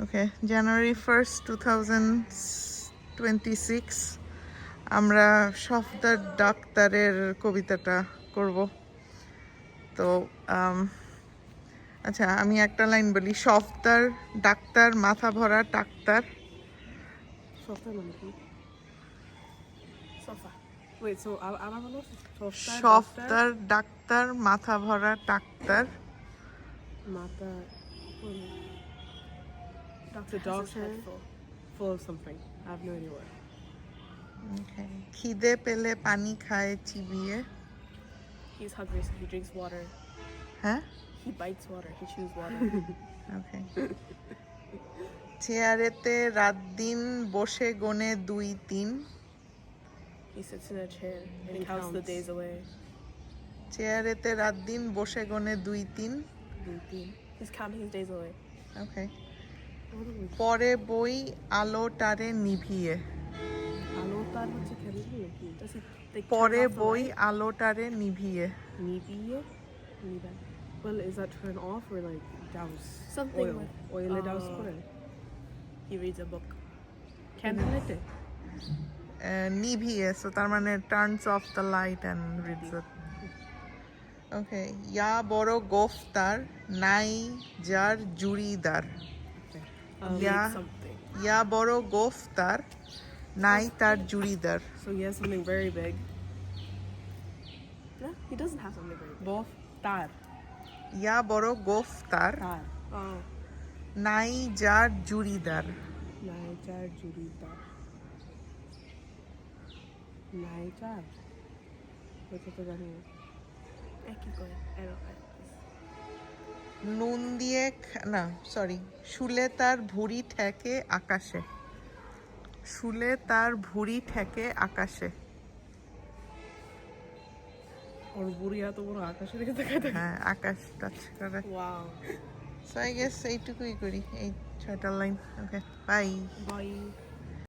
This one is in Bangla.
ওকে, জানুয়ারি 1st 2026 আমরা সফদার ডাক্তারের কবিতাটা করব। তো আচ্ছা, আমি একটা লাইন বলি। সফদার ডাক্তার মাথা ভরা ডাক্তার। সফটার মানে কি? সফা। ওয়েট, সো আমার বলো সফদার ডাক্তার মাথা ভরা ডাক্তার। মাথা Dr. Dog's head full of something. I have no idea what. Okay. খিদে পেলে পানি খায় চিবিয়ে। He's hungry, so he drinks water. হ্যাঁ, He bites water. He chews water. ওকে। চেয়ারেতে রাত দিন বসে গোনে 2-3। He sits in a chair and he counts the days away. চেয়ারেতে রাত দিন বসে গোনে 2-3। He's counting his days away. ওকে। পরে বই আলোটারে নিভিয়ে। আলো তার হচ্ছে কেমন নাকি? Does he like পরে turn off the বই light? আলোটারে নিভিয়ে। নিভিয়ে? Well, is that turn off or like douse? Something Oil. with- Oil douse করে? He reads a book. Candlelight? নিভিয়ে, সো তার মানে turns off the light and reads it. Okay. Yeah বড় গোফতার নাই যার জুড়িদার। Make something. ইয়া বড় গোফতার নাই তার জুড়িদার। So he has something very big. No, he doesn't have something very big. Both tar. ইয়া বড় গোফতার Tar. Oh, নাই যার জুড়িদার। নাইচার জুড়িদার। নাইচার? এটা তো জানি না। I keep going. I don't. নুন দিয়ে না, সরি, শুলে তার ভুঁড়ি ঠেকে আকাশে। শুলে তার ভুঁড়ি ঠেকে আকাশে। ওর বুড়ি এত বড় আকাশের দিকে তাকায় থাকে। হ্যাঁ, আকাশ টাচ করে। Wow. সো আই গেস এইটুকুই করি, এই 6টা লাইন। Okay, by. Bye.